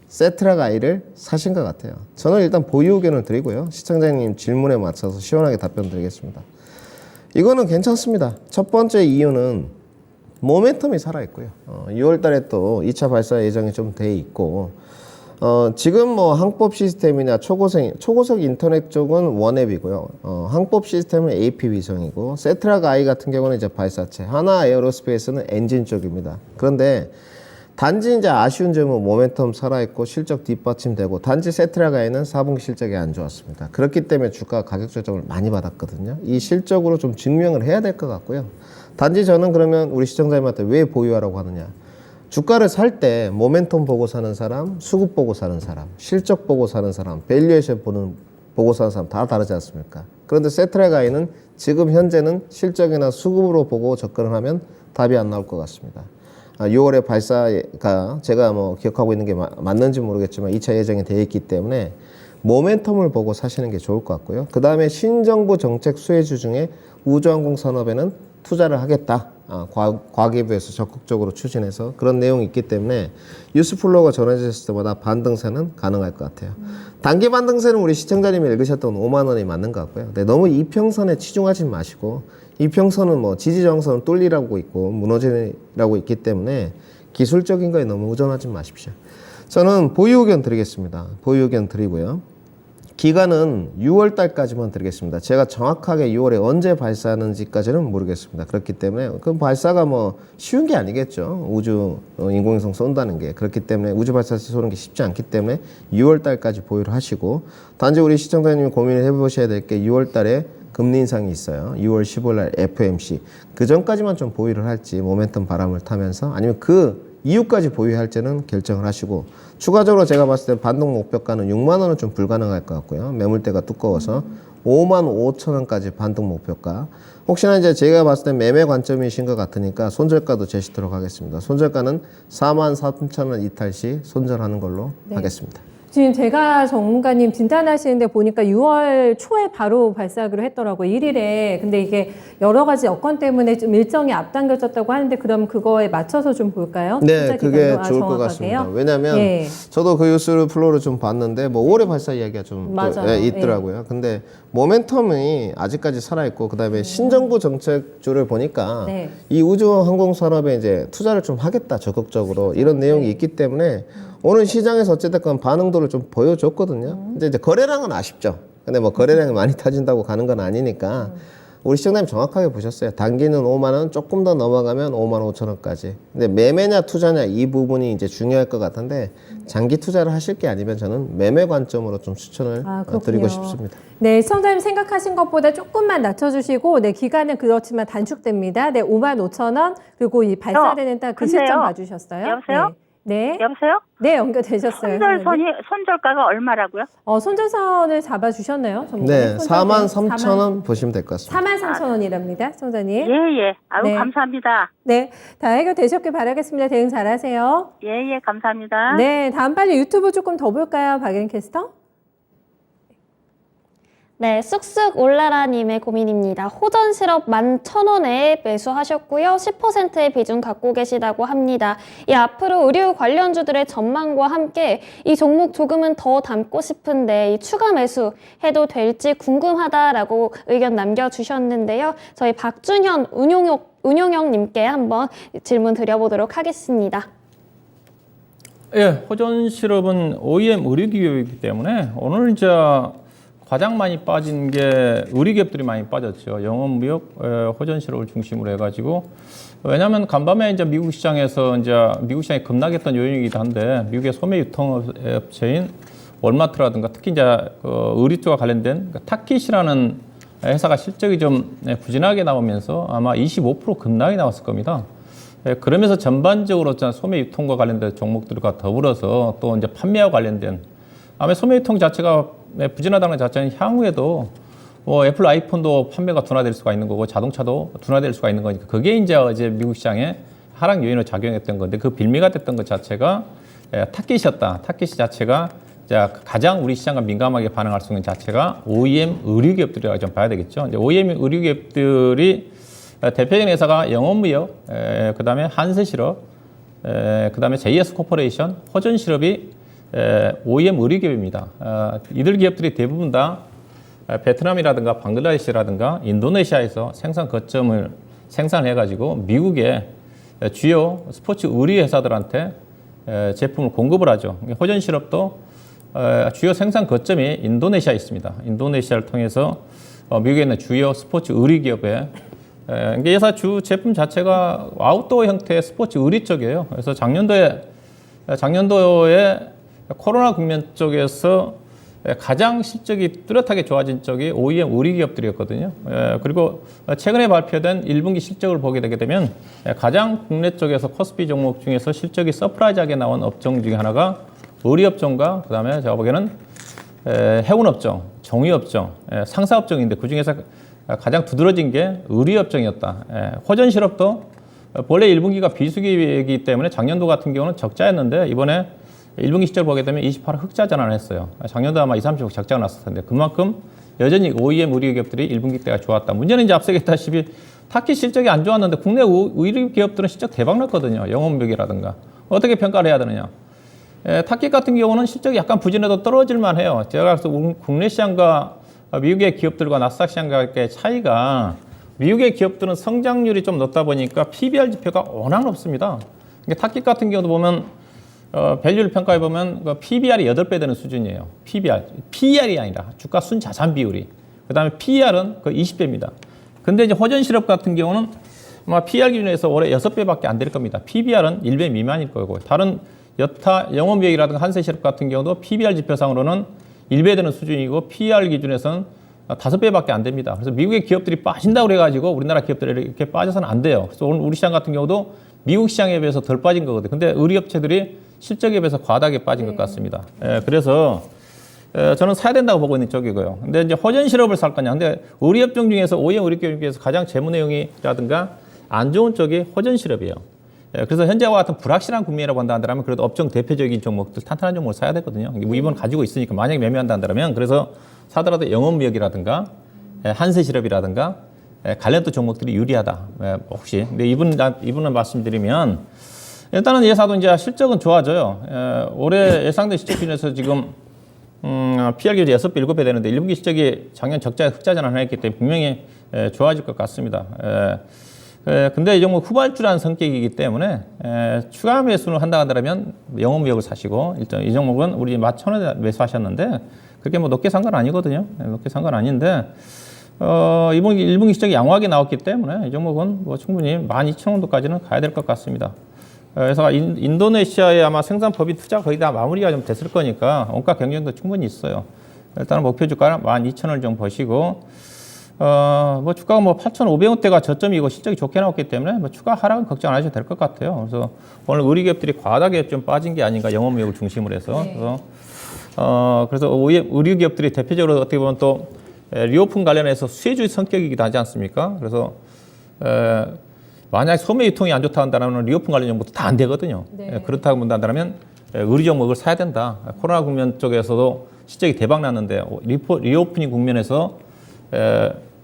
세트락 아이를 사신 것 같아요. 저는 일단 보유 의견을 드리고요. 시청자님 질문에 맞춰서 시원하게 답변 드리겠습니다. 이거는 괜찮습니다. 첫 번째 이유는 모멘텀이 살아있고요. 6월 달에 또 2차 발사 예정이 좀 돼 있고, 지금 뭐 항법 시스템이나 초고속 인터넷 쪽은 원앱이고요. 항법 시스템은 AP 위성이고, 세트락 I 같은 경우는 이제 발사체, 하나 에어로스페이스는 엔진 쪽입니다. 그런데 단지 이제 아쉬운 점은 모멘텀 살아있고 실적 뒷받침되고, 단지 세트락 I는 4분기 실적이 안 좋았습니다. 그렇기 때문에 주가 가격 조정을 많이 받았거든요. 이 실적으로 좀 증명을 해야 될 것 같고요. 단지 저는 그러면 우리 시청자님한테 왜 보유하라고 하느냐. 주가를 살 때 모멘텀 보고 사는 사람, 수급 보고 사는 사람, 실적 보고 사는 사람, 밸류에이션 보고 사는 사람 다 다르지 않습니까? 그런데 세트락 I는 지금 현재는 실적이나 수급으로 보고 접근을 하면 답이 안 나올 것 같습니다. 6월에 발사가 제가 뭐 기억하고 있는 게 맞는지 모르겠지만 2차 예정이 되어 있기 때문에 모멘텀을 보고 사시는 게 좋을 것 같고요. 그 다음에 신정부 정책 수혜주 중에 우주항공 산업에는 투자를 하겠다. 과기부에서 적극적으로 추진해서 그런 내용이 있기 때문에 뉴스플로우가 전해졌을 때마다 반등세는 가능할 것 같아요. 단기 반등세는 우리 시청자님이 읽으셨던 5만 원이 맞는 것 같고요. 근데 너무 이평선에 치중하지 마시고, 이평선은 뭐 지지저항선은 뚫리라고 있고 무너지라고 있기 때문에 기술적인 거에 너무 의존하지 마십시오. 저는 보유 의견 드리겠습니다. 보유 의견 드리고요. 기간은 6월 달까지만 드리겠습니다. 제가 정확하게 6월에 언제 발사하는지까지는 모르겠습니다. 그렇기 때문에 그 발사가 뭐 쉬운 게 아니겠죠. 우주 인공위성 쏜다는 게. 그렇기 때문에 우주 발사체 쏘는 게 쉽지 않기 때문에 6월 달까지 보유를 하시고, 단지 우리 시청자님이 고민을 해보셔야 될 게 6월 달에 금리 인상이 있어요. 6월 15일 날 FOMC. 그 전까지만 좀 보유를 할지, 모멘텀 바람을 타면서, 아니면 그 이후까지 보유할지는 결정을 하시고, 추가적으로 제가 봤을 때 반등 목표가는 6만 원은 좀 불가능할 것 같고요. 매물대가 두꺼워서 5만 5천 원까지 반등 목표가. 혹시나 이제 제가 봤을 때 매매 관점이신 것 같으니까 손절가도 제시도록 하겠습니다. 손절가는 4만 3천 원 이탈 시 손절하는 걸로 하겠습니다. 지금 제가 전문가님 진단하시는데 보니까 6월 초에 바로 발사하기로 했더라고요. 1일에. 근데 이게 여러 가지 여건 때문에 좀 일정이 앞당겨졌다고 하는데, 그럼 그거에 맞춰서 좀 볼까요? 네, 그게 기간도? 좋을 것 같습니다. 왜냐하면 저도 그 뉴스 플로우를 좀 봤는데 뭐 올해 발사 이야기가 좀 또, 있더라고요. 근데 모멘텀이 아직까지 살아있고, 그다음에 신정부 정책주를 보니까 이 우주 항공 산업에 이제 투자를 좀 하겠다, 적극적으로 이런 내용이 있기 때문에 오늘 시장에서 어쨌든 반응도를 좀 보여줬거든요. 근데 이제 거래량은 아쉽죠. 근데 뭐 거래량이 많이 타진다고 가는 건 아니니까 우리 시청자님 정확하게 보셨어요. 단기는 5만 원, 조금 더 넘어가면 5만 5천 원까지. 근데 매매냐 투자냐 이 부분이 이제 중요할 것 같은데, 장기 투자를 하실 게 아니면 저는 매매 관점으로 좀 추천을 드리고 싶습니다. 네, 시청자님 생각하신 것보다 조금만 낮춰주시고, 네, 기간은 그렇지만 단축됩니다. 네, 5만 5천 원, 그리고 이 발사되는 딱 그 시점 봐주셨어요. 여보세요? 네. 여보세요? 네, 연결되셨어요. 손절가가 얼마라고요? 손절선을 잡아주셨나요? 네, 4만 3천 원 보시면 될 것 같습니다. 4만 3천 원이랍니다, 시청자님. 예. 아유, 네. 감사합니다. 네, 다 해결되셨길 바라겠습니다. 대응 잘하세요. 예, 감사합니다. 네, 다음 빨리 유튜브 조금 더 볼까요, 박연 캐스터? 네, 쑥쑥 올라라님의 고민입니다. 호전 시럽 11,000원에 매수하셨고요. 10%의 비중 갖고 계시다고 합니다. 이 앞으로 의류 관련주들의 전망과 함께 이 종목 조금은 더 담고 싶은데 이 추가 매수 해도 될지 궁금하다라고 의견 남겨주셨는데요. 저희 박준현 운용형님께 한번 질문 드려보도록 하겠습니다. 예, 호전 시럽은 OEM 의류기업이기 때문에 오늘 이제 가장 많이 빠진 게 의류기업들이 많이 빠졌죠. 영업무역, 호전 시럽을 중심으로 해가지고. 왜냐하면 간밤에 이제 미국 시장에서 이제 미국 시장이 급락했던 요인이기도 한데, 미국의 소매 유통업체인 월마트라든가 특히 이제 그 의류 쪽과 관련된 타깃이라는 회사가 실적이 좀 부진하게 나오면서 아마 25% 급락이 나왔을 겁니다. 그러면서 전반적으로 소매 유통과 관련된 종목들과 더불어서 또 이제 판매와 관련된, 아마 소매 유통 자체가 부진하다는 자체는 향후에도 뭐 애플 아이폰도 판매가 둔화될 수가 있는 거고 자동차도 둔화될 수가 있는 거니까, 그게 이제 어제 미국 시장에 하락 요인으로 작용했던 건데, 그 빌미가 됐던 것 자체가 타깃이었다. 타깃 자체가 자, 가장 우리 시장과 민감하게 반응할 수 있는 자체가 OEM 의류기업들이라고 좀 봐야 되겠죠. 이제 OEM 의류기업들이 대표적인 회사가 영업무역, 그다음에 한세실업, 그다음에 JS 코퍼레이션, 호전실업이 OEM 의류기업입니다. 이들 기업들이 대부분 다 베트남이라든가 방글라데시라든가 인도네시아에서 생산 거점을 생산해가지고 미국의 주요 스포츠 의류 회사들한테 제품을 공급을 하죠. 호전실업도 주요 생산 거점이 인도네시아에 있습니다. 인도네시아를 통해서 미국에 있는 주요 스포츠 의류 기업에 이 회사 주 제품 자체가 아웃도어 형태의 스포츠 의류 쪽이에요. 그래서 작년도에 코로나 국면 쪽에서 가장 실적이 뚜렷하게 좋아진 쪽이 OEM 의류 기업들이었거든요. 그리고 최근에 발표된 1분기 실적을 보게 되게 되면 가장 국내 쪽에서 코스피 종목 중에서 실적이 서프라이즈하게 나온 업종 중에 하나가 의류업종과 그다음에 제가 보기에는 해운업종, 정유업종, 상사업종인데 그중에서 가장 두드러진 게 의류업종이었다. 호전실업도 본래 1분기가 비수기이기 때문에 작년도 같은 경우는 적자였는데 이번에 1분기 실적을 보게 되면 28억 흑자 전환을 했어요. 작년도 아마 20, 30억 적자가 났을 텐데 그만큼 여전히 OEM 의류 기업들이 1분기 때가 좋았다. 문제는 이제 앞서 얘기했다시피 타키 실적이 안 좋았는데 국내 의류 기업들은 실적 대박 났거든요. 영업무역이라든가. 어떻게 평가를 해야 되느냐. 타키 같은 경우는 실적이 약간 부진해도 떨어질만 해요. 제가 그래서 국내 시장과 미국의 기업들과 나스닥 시장과의 차이가 미국의 기업들은 성장률이 좀 높다 보니까 PBR 지표가 워낙 높습니다. 타키 같은 경우도 보면 밸류를 평가해 보면 PBR이 8배 되는 수준이에요. PER이 아니라 주가 순자산 비율이. 그다음에 PER은 거의 20배입니다. 근데 이제 호전실업 같은 경우는 아마 PER 기준에서 올해 6배밖에 안 될 겁니다. PBR은 1배 미만일 거고 다른 여타 영업무역이라든가 한세실업 같은 경우도 PBR 지표상으로는 1배 되는 수준이고 PER 기준에서는 5배밖에 안 됩니다. 그래서 미국의 기업들이 빠진다고 그래가지고 우리나라 기업들이 이렇게 빠져서는 안 돼요. 그래서 오늘 우리 시장 같은 경우도 미국 시장에 비해서 덜 빠진 거거든요. 근데 의류업체들이 실적에 비해서 과다하게 빠진 것 같습니다. 그래서 저는 사야 된다고 보고 있는 쪽이고요. 근데 이제 호전실업을 살 거냐. 근데 의류업종 중에서 OEM 의류기업 중에서 가장 재무 내용이라든가 안 좋은 쪽이 호전실업이에요. 그래서 현재와 같은 불확실한 국면이라고 한다면 그래도 업종 대표적인 종목들, 탄탄한 종목을 사야 되거든요. 이번 가지고 있으니까 만약에 매매한다 한다면 그래서 사더라도 영업무역이라든가 한세실업이라든가 관련도 종목들이 유리하다. 혹시. 근데 이분은 말씀드리면 일단은 예사도 이제 실적은 좋아져요. 올해 예상된 실적 기준에서 지금 PR 기준 6배, 7배 되는데 1분기 실적이 작년 적자 흑자 전환을 했기 때문에 분명히 좋아질 것 같습니다. 근데 이 종목 후발주라는 성격이기 때문에 추가 매수를 한다 한다면 영업무역을 사시고 일단 이 종목은 우리 11,000원에 매수하셨는데 그렇게 뭐 높게 산 건 아니거든요. 높게 산 건 아닌데 이번 1분기 실적이 양호하게 나왔기 때문에 이 종목은 뭐 충분히 12,000원도까지는 가야 될 것 같습니다. 그래서 인도네시아에 아마 생산법인 투자 거의 다 마무리가 좀 됐을 거니까 원가 경쟁도 충분히 있어요. 일단은 목표 주가는 12,000원 정도 보시고 뭐 주가가 뭐 8,500원대가 저점이고 실적이 좋게 나왔기 때문에 뭐 추가 하락은 걱정 안 하셔도 될 것 같아요. 그래서 오늘 의류기업들이 과다하게 좀 빠진 게 아닌가 영업무역을 중심으로 해서 그래서 의류기업들이 대표적으로 어떻게 보면 또 리오픈 관련해서 수혜주의 성격이기도 하지 않습니까? 그래서 만약 소매 유통이 안 좋다 한다면 리오픈 관련 정보도 다 안 되거든요. 그렇다고 본다면 의류 종목을 사야 된다. 코로나 국면 쪽에서도 실적이 대박 났는데 리오프닝 국면에서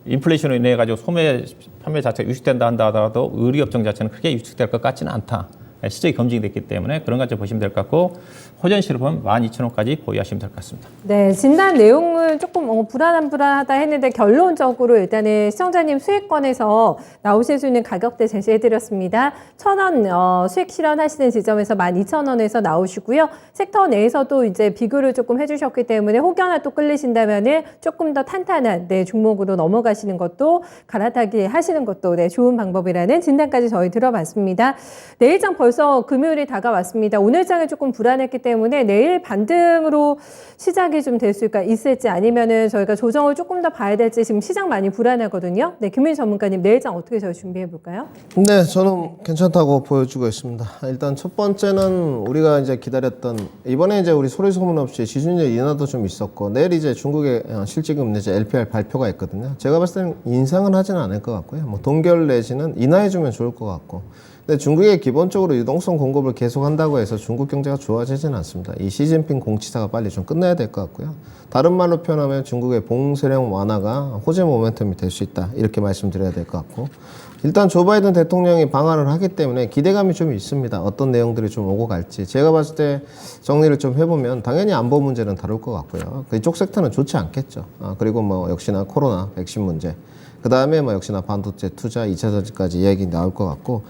인플레이션으로 인해 가지고 소매 판매 자체가 유축된다 한다 하더라도 의류업종 자체는 크게 유축될 것 같지는 않다. 실적이 검증됐기 때문에 그런 것처럼 보시면 될 것 같고 호전실업은 12,000원까지 보유하시면 될 것 같습니다. 네, 진단 내용을 조금 불안하다 했는데 결론적으로 일단은 시청자님 수익권에서 나오실 수 있는 가격대 제시해드렸습니다. 1,000원 수익 실현하시는 지점에서 12,000원에서 나오시고요. 섹터 내에서도 이제 비교를 조금 해주셨기 때문에 혹여나 또 끌리신다면은 조금 더 탄탄한 종목으로 넘어가시는 것도 갈아타기 하시는 것도 좋은 방법이라는 진단까지 저희 들어봤습니다. 내일장 벌써 금요일이 다가왔습니다. 오늘 장이 조금 불안했기 때문에 내일 반등으로 시작이 좀 될 수가 있을지 아니면은 저희가 조정을 조금 더 봐야 될지 지금 시장 많이 불안하거든요. 네, 김민희 전문가님 내일장 어떻게 저희 준비해 볼까요? 네, 저는 괜찮다고 보여주고 있습니다. 일단 첫 번째는 우리가 이제 기다렸던 이번에 이제 우리 소리 소문 없이 지수인제 인하도 좀 있었고 내일 이제 중국의 실질금 내지 LPR 발표가 있거든요. 제가 봤을 때는 인상은 하지는 않을 것 같고요. 뭐 동결 내지는 인하해주면 좋을 것 같고. 근데 중국이 기본적으로 유동성 공급을 계속한다고 해서 중국 경제가 좋아지지는 않습니다. 이 시진핑 공치사가 빨리 좀 끝나야 될 것 같고요. 다른 말로 표현하면 중국의 봉쇄령 완화가 호재 모멘텀이 될 수 있다. 이렇게 말씀드려야 될 것 같고, 일단 조 바이든 대통령이 방한을 하기 때문에 기대감이 좀 있습니다. 어떤 내용들이 좀 오고 갈지. 제가 봤을 때 정리를 좀 해보면 당연히 안보 문제는 다룰 것 같고요. 이쪽 섹터는 좋지 않겠죠. 그리고 뭐 역시나 코로나 백신 문제, 그 다음에 뭐 역시나 반도체 투자, 2차 전지까지 이야기 나올 것 같고,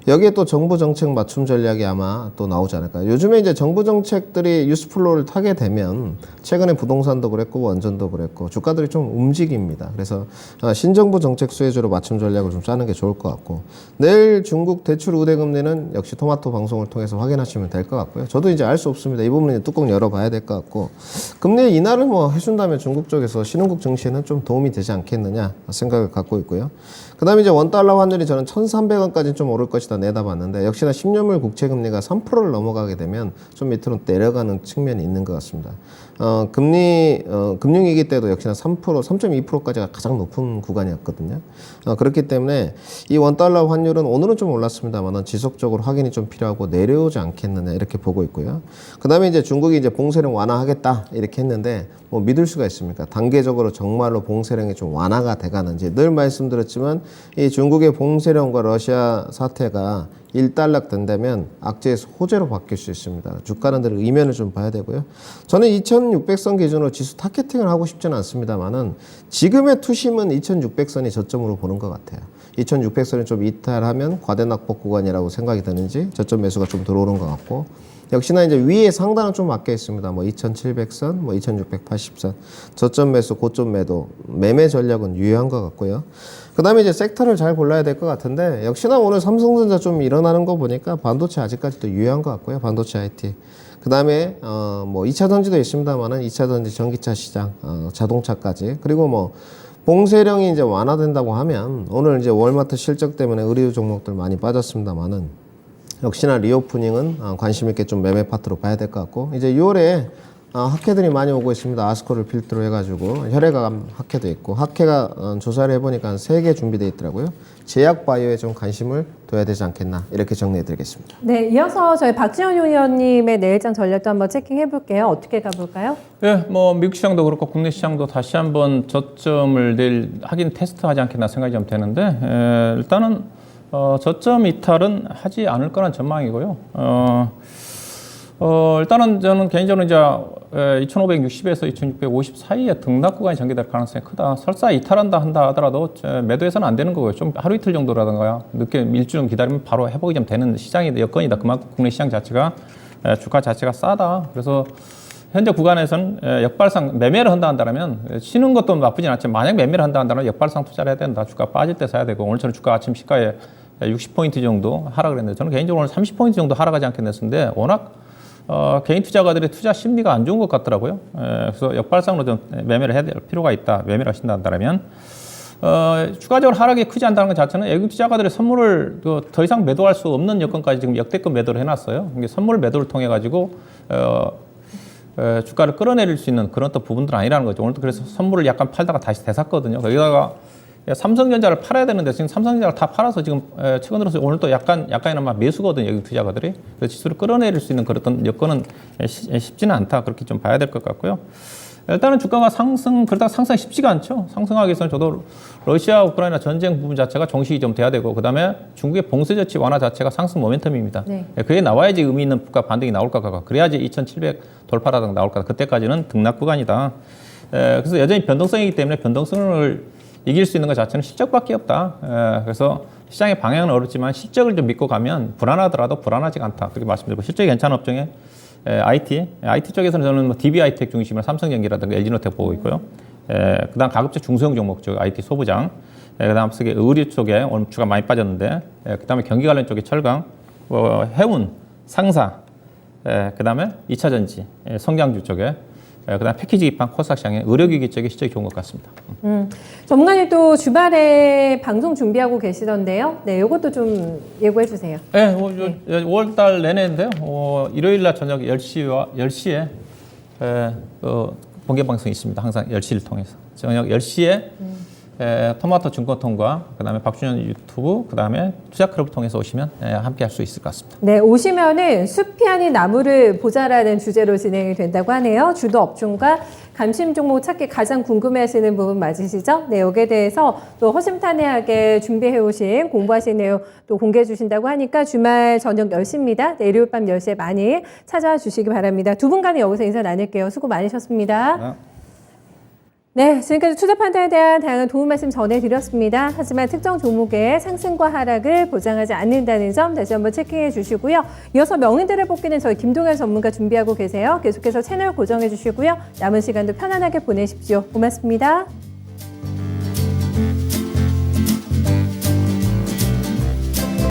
여기에 또 정부 정책 맞춤 전략이 아마 또 나오지 않을까. 요즘에 이제 정부 정책들이 뉴스플로우를 타게 되면 최근에 부동산도 그랬고 원전도 그랬고 주가들이 좀 움직입니다. 그래서 신정부 정책 수혜주로 맞춤 전략을 좀 짜는 게 좋을 것 같고, 내일 중국 대출 우대 금리는 역시 토마토 방송을 통해서 확인하시면 될 것 같고요. 저도 이제 알 수 없습니다. 이 부분은 뚜껑 열어봐야 될 것 같고, 금리 인하를 뭐 해준다면 중국 쪽에서 신흥국 증시에는 좀 도움이 되지 않겠느냐 생각을 갖고 있고요. 그 다음에 이제 원달러 환율이 저는 1,300원까지 좀 오를 것이다 내다봤는데, 역시나 10년물 국채금리가 3%를 넘어가게 되면 좀 밑으로 내려가는 측면이 있는 것 같습니다. 금융위기 때도 역시나 3.2%까지가 가장 높은 구간이었거든요. 그렇기 때문에 이 원달러 환율은 오늘은 좀 올랐습니다만 지속적으로 확인이 좀 필요하고 내려오지 않겠느냐 이렇게 보고 있고요. 그 다음에 이제 중국이 이제 봉쇄령 완화하겠다 이렇게 했는데 뭐 믿을 수가 있습니까? 단계적으로 정말로 봉쇄령이 좀 완화가 돼가는지. 늘 말씀드렸지만 이 중국의 봉쇄령과 러시아 사태가 일단락 된다면 악재의 호재로 바뀔 수 있습니다. 주가는 늘 이면을 좀 봐야 되고요. 저는 2600선 기준으로 지수 타겟팅을 하고 싶지는 않습니다만은 지금의 투심은 2600선이 저점으로 보는 것 같아요. 2600선이 좀 이탈하면 과대낙폭 구간이라고 생각이 드는지 저점 매수가 좀 들어오는 것 같고, 역시나 이제 위에 상단은 좀 맞게 있습니다. 뭐 2700선, 뭐 2680선, 저점 매수, 고점 매도, 매매 전략은 유효한 것 같고요. 그 다음에 이제 섹터를 잘 골라야 될 것 같은데, 역시나 오늘 삼성전자 좀 일어나는 거 보니까 반도체 아직까지도 유효한 것 같고요. 반도체 IT. 그 다음에 뭐 2차 전지도 있습니다만은 2차 전지 전기차 시장, 자동차까지. 그리고 뭐 봉쇄령이 이제 완화된다고 하면 오늘 이제 월마트 실적 때문에 의류 종목들 많이 빠졌습니다만은 역시나 리오프닝은 관심 있게 좀 매매 파트로 봐야 될 것 같고, 이제 6월에 학회들이 많이 오고 있습니다. 아스코를 필두로 해가지고 혈액암 학회도 있고, 학회가 조사를 해보니까 3개 준비되어 있더라고요. 제약 바이오에 좀 관심을 둬야 되지 않겠나 이렇게 정리해드리겠습니다. 네, 이어서 저희 박지원 의원님의 내일장 전략도 한번 체킹해 볼게요. 어떻게 가볼까요? 예, 뭐 미국 시장도 그렇고 국내 시장도 다시 한번 저점을 내일 확인 테스트하지 않겠나 생각이 좀 되는데, 일단은 저점 이탈은 하지 않을 거란 전망이고요. 일단은 저는 개인적으로 이제 2560에서 2650 사이에 등락 구간이 전개될 가능성이 크다. 설사 이탈한다 하더라도 매도해서는 안 되는 거고요. 좀 하루 이틀 정도라든가 늦게 일주일 기다리면 바로 회복이 좀 되는 시장이 여건이다. 그만큼 국내 시장 자체가 주가 자체가 싸다. 그래서 현재 구간에서는 역발상 매매를 한다 한다면 쉬는 것도 나쁘진 않지만, 만약 매매를 한다 한다면 역발상 투자를 해야 된다. 주가 빠질 때 사야 되고, 오늘처럼 주가 아침 시가에 60포인트 정도 하락을 했는데, 저는 개인적으로 오늘 30포인트 정도 하락하지 않겠나 했는데, 워낙 개인 투자가들의 투자 심리가 안 좋은 것 같더라고요. 그래서 역발상으로 좀 매매를 해야 될 필요가 있다. 매매를 하신다 한다면 추가적으로 하락이 크지 않다는 것 자체는 외국 투자가들의 선물을 더 이상 매도할 수 없는 여건까지 지금 역대급 매도를 해놨어요. 선물 매도를 통해 가지고 주가를 끌어내릴 수 있는 그런 또 부분들은 아니라는 거죠. 오늘도 그래서 선물을 약간 팔다가 다시 되샀거든요. 거기다가 삼성전자를 팔아야 되는데 지금 삼성전자를 다 팔아서 지금 최근 들어서 오늘 또 약간이나마 매수거든요. 여기 투자가들이. 그래서 지수를 끌어내릴 수 있는 그런 여건은 쉽지는 않다. 그렇게 좀 봐야 될 것 같고요. 일단은 주가가 그러다가 상승이 쉽지가 않죠. 상승하기 위해서는 저도 러시아 우크라이나 전쟁 부분 자체가 정식이 좀 돼야 되고, 그다음에 중국의 봉쇄 조치 완화 자체가 상승 모멘텀입니다. 네. 그게 나와야지 의미 있는 주가 반등이 나올 것 같고, 그래야지 2700 돌파라든가 나올 것 같고, 그때까지는 등락 구간이다. 그래서 여전히 변동성이기 때문에 변동성을 이길 수 있는 것 자체는 실적밖에 없다. 그래서 시장의 방향은 어렵지만 실적을 좀 믿고 가면 불안하더라도 불안하지가 않다. 그렇게 말씀드리고, 실적이 괜찮은 업종에 IT 쪽에서는 저는 뭐 DB하이텍 중심으로 삼성전기라든가 LG노텍 보고 있고요. 그다음 가급적 중소형 종목 쪽 IT 소부장, 그다음 의류 쪽에 오늘 주가 많이 빠졌는데, 그다음에 경기 관련 쪽에 철강, 해운, 상사, 그다음에 2차 전지, 성장주 쪽에, 그다음 패키지 기판 코스닥 시장에 의료기기 쪽에 실적이 좋은 것 같습니다. 전문가님 또 주말에 방송 준비하고 계시던데요. 네, 이것도 좀 예고해 주세요. 네, 5월달 내내인데요. 일요일날 저녁 10시에 공개 방송이 있습니다. 항상 10시를 통해서 저녁 10시에 토마토 증권통과 그다음에 박준현 유튜브 그다음에 투자클럽을 통해서 오시면 함께 할 수 있을 것 같습니다. 네, 오시면은 숲이 아닌 나무를 보자라는 주제로 진행이 된다고 하네요. 주도 업종과 관심 종목 찾기 가장 궁금해하시는 부분 맞으시죠? 네, 여기에 대해서 또 허심탄회하게 준비해 오신 공부하신 내용 또 공개해 주신다고 하니까 주말 저녁 10시입니다. 네, 일요일 밤 10시에 많이 찾아와 주시기 바랍니다. 두 분간은 여기서 인사 나눌게요. 수고 많으셨습니다. 네, 지금까지 투자 판단에 대한 다양한 도움 말씀 전해드렸습니다. 하지만 특정 종목의 상승과 하락을 보장하지 않는다는 점 다시 한번 체크해 주시고요. 이어서 명인들의 복귀는 저희 김동현 전문가 준비하고 계세요. 계속해서 채널 고정해 주시고요. 남은 시간도 편안하게 보내십시오. 고맙습니다.